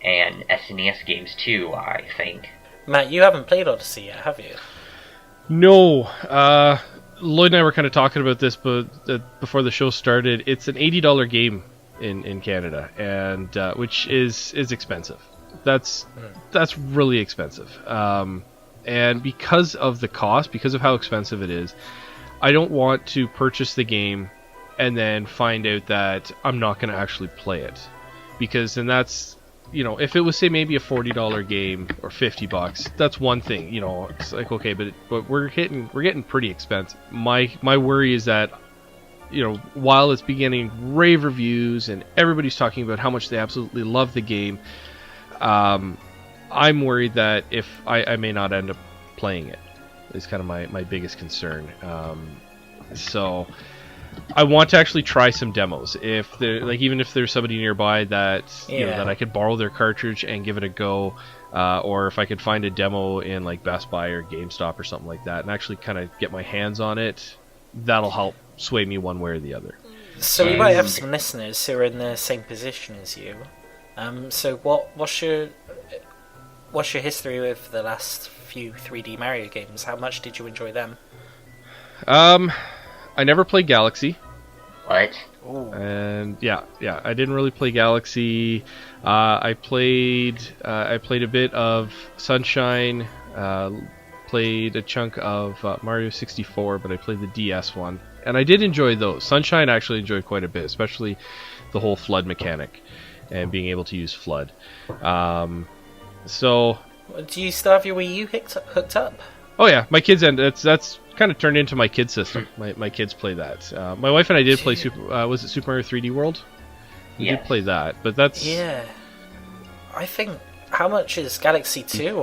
and SNES games too, I think. Matt, you haven't played Odyssey yet, have you? No. Lloyd and I were kind of talking about this, but before the show started, it's an $80 game in Canada, and which is expensive. That's really expensive. And because of the cost, because of how expensive it is, I don't want to purchase the game and then find out that I'm not going to actually play it, because then that's, if it was, say, maybe a $40 game or $50, that's one thing. It's like, okay, but we're getting pretty expensive. My worry is that, while it's getting rave reviews and everybody's talking about how much they absolutely love the game, I'm worried that if I may not end up playing it, is kind of my biggest concern. So I want to actually try some demos. If there, even if there's somebody nearby that that I could borrow their cartridge and give it a go, or if I could find a demo in like Best Buy or GameStop or something like that, and actually kind of get my hands on it, that'll help sway me one way or the other. So we might have some listeners who are in the same position as you. So what's your history with the last few 3D Mario games? How much did you enjoy them? I never played Galaxy. What? Ooh. And yeah, I didn't really play Galaxy. I played a bit of Sunshine. Played a chunk of Mario 64, but I played the DS one, and I did enjoy those. Sunshine I actually enjoyed quite a bit, especially the whole flood mechanic and being able to use flood. So, do you still have your Wii U hooked up? Oh yeah, my kids, and that's kind of turned into my kid system. My kids play that. My wife and I did play was it Super Mario 3D World? We did play that, but that's I think, how much is Galaxy 2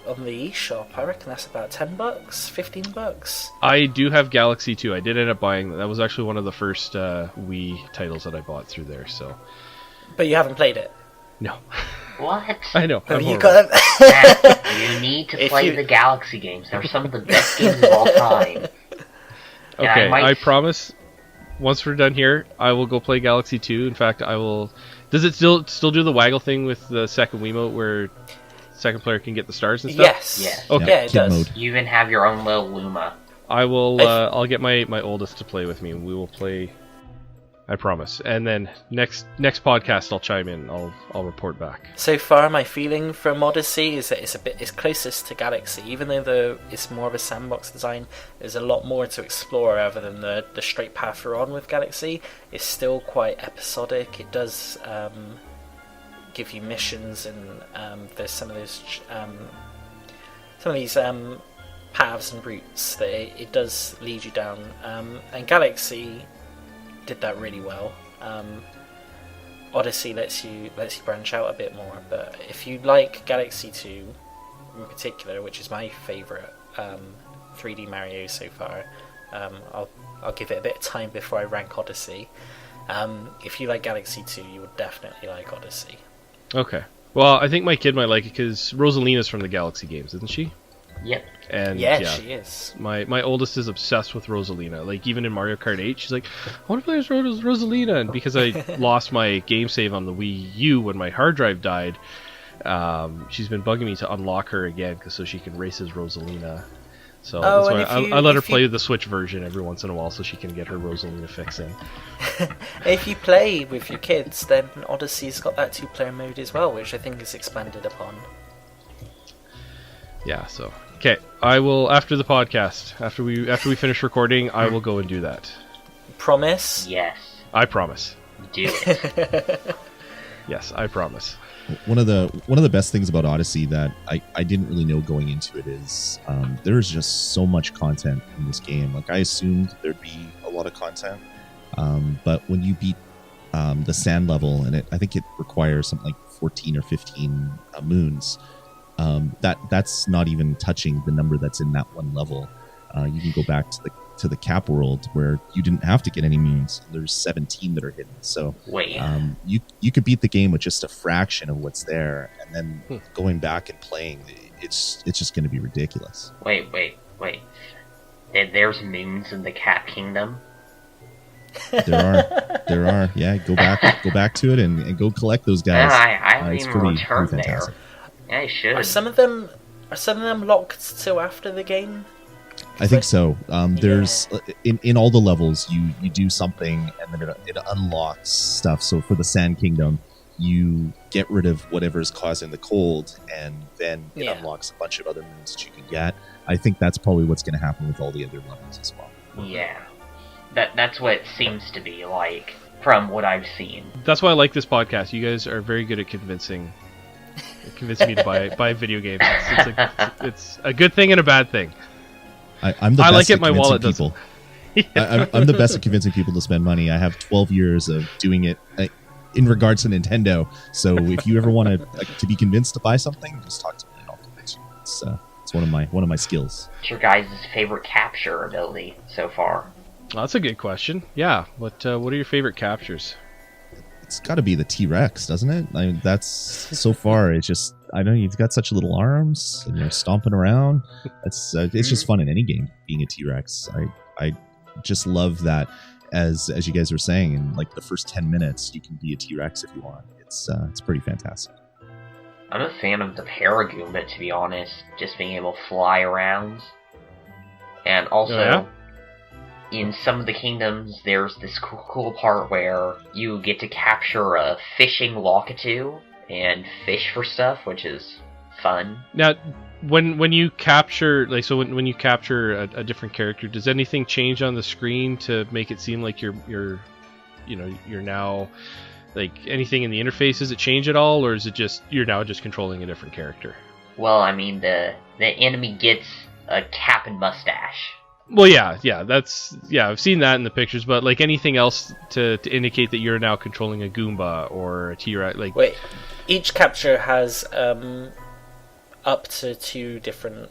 on the eShop? I reckon that's about $10, $15. I do have Galaxy 2. I did end up buying that. That was actually one of the first Wii titles that I bought through there. So, but you haven't played it? No. What? I know. Have I'm you horrible. got Matt, you need to If play you- the Galaxy games. They're some of the best games of all time. And Okay, might- I promise. Once we're done here, I will go play Galaxy 2. In fact, I will. Does it still do the waggle thing with the second Wiimote, where second player can get the stars and stuff? Yes. Yes. Okay. Yeah, it Kid does. mode. You even have your own little Luma. I will. If- I'll get my oldest to play with me, and we will play. I promise. And then next podcast, I'll chime in. I'll report back. So far, my feeling from Odyssey is that it's closest to Galaxy, even though it's more of a sandbox design. There's a lot more to explore other than the straight path we're on with Galaxy. It's still quite episodic. It does give you missions, and there's some of these paths and routes that it does lead you down. And Galaxy did that really well. Odyssey lets you branch out a bit more, but if you like Galaxy 2 in particular, which is my favourite 3D Mario so far, I'll give it a bit of time before I rank Odyssey. If you like Galaxy 2, you would definitely like Odyssey. Okay. Well, I think my kid might like it because Rosalina's from the Galaxy games, isn't she? Yep. And Yeah, she is. My oldest is obsessed with Rosalina. Like, even in Mario Kart 8, she's like, I want to play as Rosalina. And because I lost my game save on the Wii U when my hard drive died, she's been bugging me to unlock her again so she can race as Rosalina. So Oh, that's and why I let her play the Switch version every once in a while so she can get her Rosalina fix in. If you play with your kids, then Odyssey's got that 2-player mode as well, which I think is expanded upon. Yeah, so... Okay, I will, after the podcast, after we finish recording, I will go and do that. Promise? Yes. I promise. Do it. Yes, I promise. One of the best things about Odyssey that I didn't really know going into it is there's just so much content in this game. Like, I assumed there'd be a lot of content, but when you beat the sand level, and I think it requires something like 14 or 15 moons. That's not even touching the number that's in that one level. You can go back to the Cap world where you didn't have to get any moons. There's 17 that are hidden. So Wait. you could beat the game with just a fraction of what's there, and then going back and playing, it's just going to be ridiculous. Wait. There's moons in the Cat Kingdom? There are. Yeah, go back to it and go collect those guys. I haven't It's even returned there. fantastic. Yeah, I should. Are some of them locked till after the game? I think so. There's in all the levels you do something and then it unlocks stuff. So for the Sand Kingdom, you get rid of whatever's causing the cold, and then it unlocks a bunch of other moons that you can get. I think that's probably what's going to happen with all the other levels as well. Yeah. That's what it seems to be like from what I've seen. That's why I like this podcast. You guys are very good at convincing me to buy video games. It's a good thing and a bad thing. I'm the I best like it, at my convincing wallet people. I'm the best at convincing people to spend money. I have 12 years of doing it in regards to Nintendo. So if you ever want to be convinced to buy something, just talk to me and I'll convince you. It's one of my skills. What's your guys' favorite capture ability so far? Well, that's a good question. Yeah. What are your favorite captures? It's got to be the T-Rex, doesn't it? I mean, that's so far. It's just, I know you've got such little arms and you're stomping around. It's just fun in any game being a T-Rex. I just love that. As you guys were saying, in like the first 10 minutes, you can be a T-Rex if you want. It's pretty fantastic. I'm a fan of the Paragoomba, to be honest. Just being able to fly around. And also, in some of the kingdoms, there's this cool part where you get to capture a fishing Walkatoo and fish for stuff, which is fun. Now, when you capture, like, so when you capture a different character, does anything change on the screen to make it seem like you're now, like, anything in the interface, does it change at all, or is it just you're now just controlling a different character? Well, I mean, the enemy gets a cap and mustache. Well, yeah, I've seen that in the pictures, but like anything else to indicate that you're now controlling a Goomba or a T-Rex, like... Wait, each capture has up to 2 different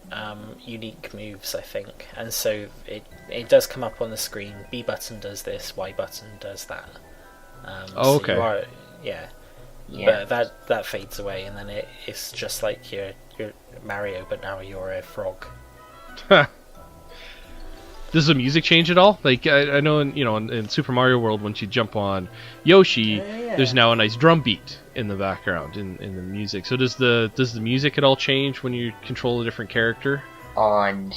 unique moves, I think, and so it does come up on the screen. B button does this, Y button does that. okay. So Yeah. But that fades away, and then it's just like you're Mario, but now you're a frog. Does the music change at all? Like I know in Super Mario World, once you jump on Yoshi, there's now a nice drum beat in the background in the music. So does the music at all change when you control a different character? On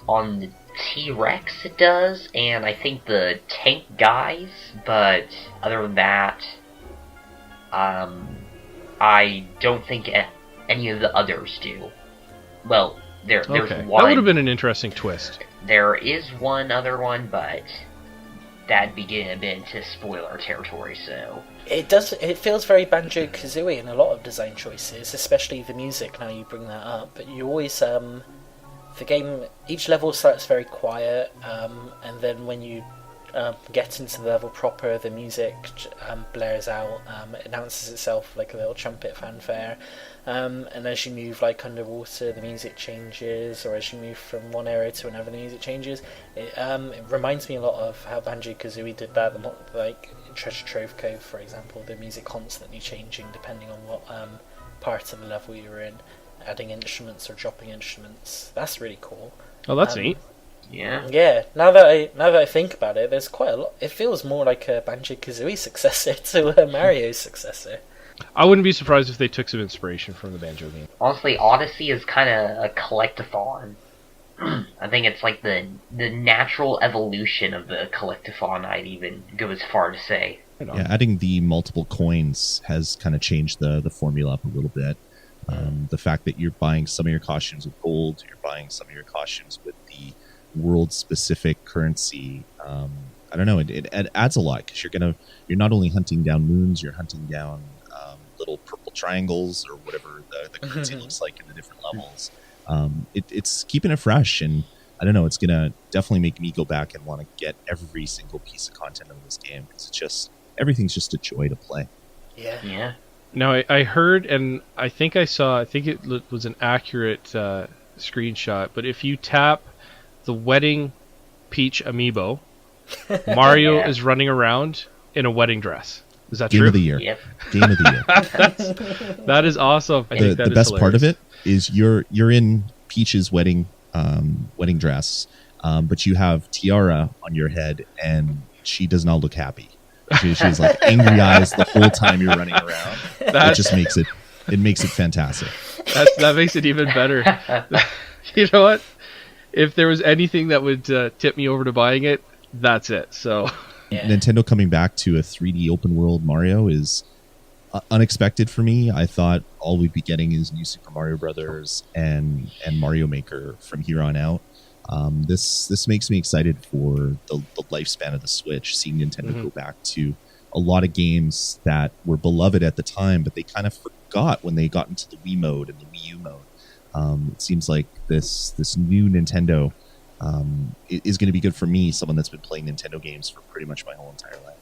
the T-Rex it does, and I think the tank guys, but other than that, I don't think any of the others do. Well, there's Okay, one. that would have been an interesting twist. There is one other one, but that'd begin a bit into spoiler territory, so... It feels very Banjo-Kazooie in a lot of design choices, especially the music, now you bring that up. But you always, the game, each level starts very quiet, and then when you get into the level proper, the music blares out, it announces itself like a little trumpet fanfare, and as you move like underwater, the music changes, or as you move from one area to another, the music changes. It reminds me a lot of how Banjo-Kazooie did that, like in Treasure Trove Cove, for example, the music constantly changing depending on what part of the level you're in, adding instruments or dropping instruments. That's really cool. Oh, that's neat. Yeah. Yeah, now that I think about it, there's quite a lot. It feels more like a Banjo-Kazooie successor to a Mario's successor. I wouldn't be surprised if they took some inspiration from the Banjo game. Honestly, Odyssey is kind of a collectathon. I think it's like the natural evolution of the collectathon, I'd even go as far to say. Yeah, adding the multiple coins has kind of changed the formula up a little bit. The fact that you're buying some of your costumes with gold, you're buying some of your costumes with the world-specific currency. I don't know. It adds a lot because you're not only hunting down moons, you're hunting down little purple triangles or whatever the currency looks like in the different levels. It's keeping it fresh, and I don't know. It's gonna definitely make me go back and want to get every single piece of content in this game because everything's just a joy to play. Yeah. Yeah. Now, I heard, and I think it was an accurate screenshot, but if you tap the Wedding Peach amiibo, Mario Yeah. is running around in a wedding dress. Is that Game true? of the year. Yep. Game of the year. That is awesome. I think that The is best part of hilarious. it is you're in Peach's wedding dress, but you have tiara on your head, and she does not look happy. She's like angry eyes the whole time you're running around. It just makes it fantastic. That makes it even better. You know what? If there was anything that would tip me over to buying it, that's it. So Yeah. Nintendo coming back to a 3D open world Mario is unexpected for me. I thought all we'd be getting is new Super Mario Brothers and Mario Maker from here on out. This makes me excited for the lifespan of the Switch, seeing Nintendo go back to a lot of games that were beloved at the time, but they kind of forgot when they got into the Wii mode and the Wii U mode. It seems like this new Nintendo is going to be good for me, someone that's been playing Nintendo games for pretty much my whole entire life.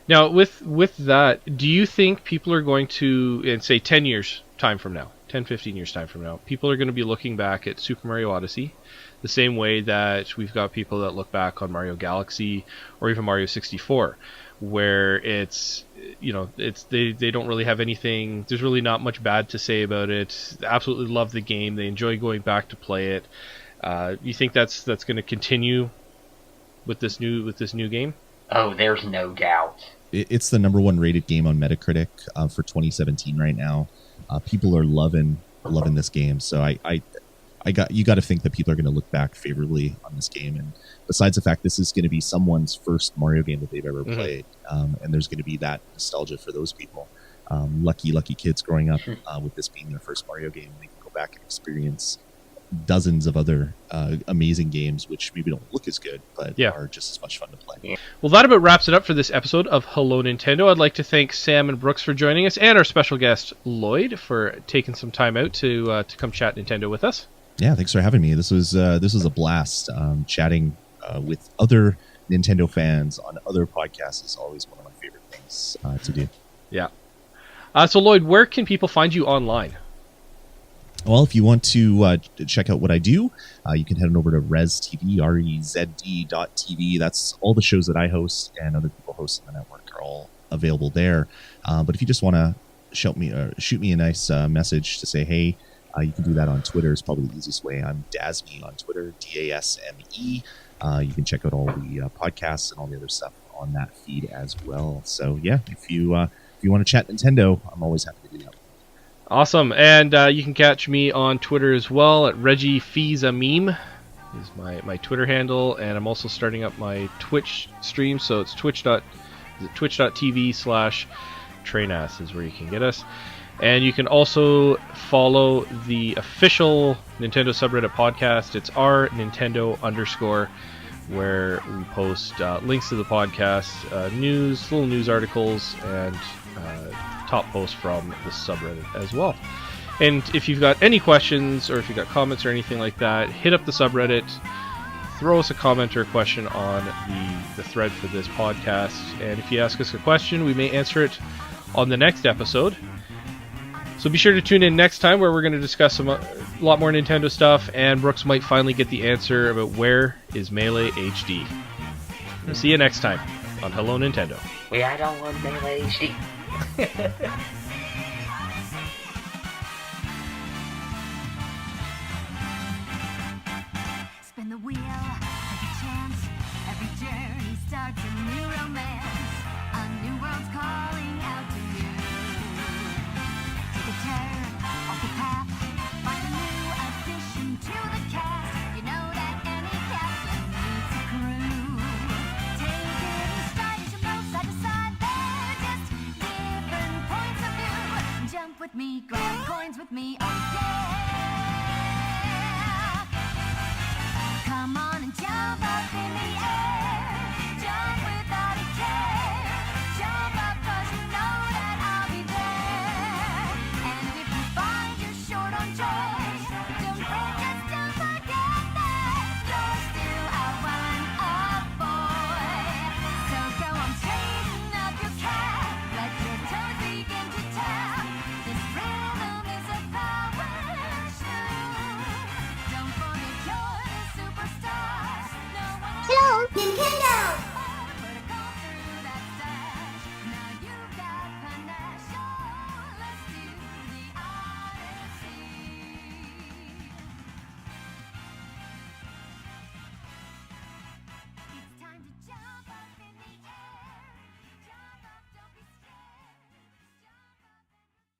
now, with that, do you think people are going to, in say 10 years time from now, 10, 15 years time from now, people are going to be looking back at Super Mario Odyssey the same way that we've got people that look back on Mario Galaxy or even Mario 64, where it's, they don't really have anything, there's really not much bad to say about it. They absolutely love the game. They enjoy going back to play it. You think that's going to continue with this new game? Oh, there's no doubt. It's the number one rated game on Metacritic for 2017 right now. People are loving this game, so you got to think that people are going to look back favorably on this game. And besides the fact this is going to be someone's first Mario game that they've ever played, and there's going to be that nostalgia for those people. Lucky kids growing up with this being their first Mario game, they can go back and experience dozens of other amazing games which maybe don't look as good but are just as much fun to play. Well, that about wraps it up for this episode of Hello Nintendo. I'd like to thank Sam and Brooks for joining us, and our special guest Lloyd for taking some time out to come chat Nintendo with us. Yeah, thanks for having me. This was a blast. Chatting with other Nintendo fans on other podcasts is always one of my favorite things to do. Yeah. So Lloyd, where can people find you online? Well, if you want to check out what I do, you can head on over to RezTV, REZD.TV. That's all the shows that I host and other people host on the network are all available there. But if you just want to shoot me a nice message to say, hey, you can do that on Twitter. Is probably the easiest way. I'm Dasme on Twitter, Dasme. You can check out all the podcasts and all the other stuff on that feed as well. So yeah, if you want to chat Nintendo, I'm always happy to do that. Awesome. And you can catch me on Twitter as well at ReggieFeezaMeme is my Twitter handle, and I'm also starting up my Twitch stream, so it's twitch.tv/Trainas is where you can get us. And you can also follow the official Nintendo subreddit podcast. It's rNintendo_, where we post links to the podcast, little news articles, and top posts from the subreddit as well. And if you've got any questions, or if you've got comments or anything like that, hit up the subreddit, throw us a comment or a question on the thread for this podcast. And if you ask us a question, we may answer it on the next episode. So be sure to tune in next time, where we're going to discuss a lot more Nintendo stuff, and Brooks might finally get the answer about where is Melee HD. We'll see you next time on Hello Nintendo. Wait, I don't want Melee HD. Spin the wheel, take a chance. Every journey starts a new romance. A new world's calling out to you. Take a turn off the path. Find a new addition to the cast. You know that any captain needs a crew. Take it in stride as you move side to side. They're just different points of view. Jump with me, grab coins with me, oh yeah.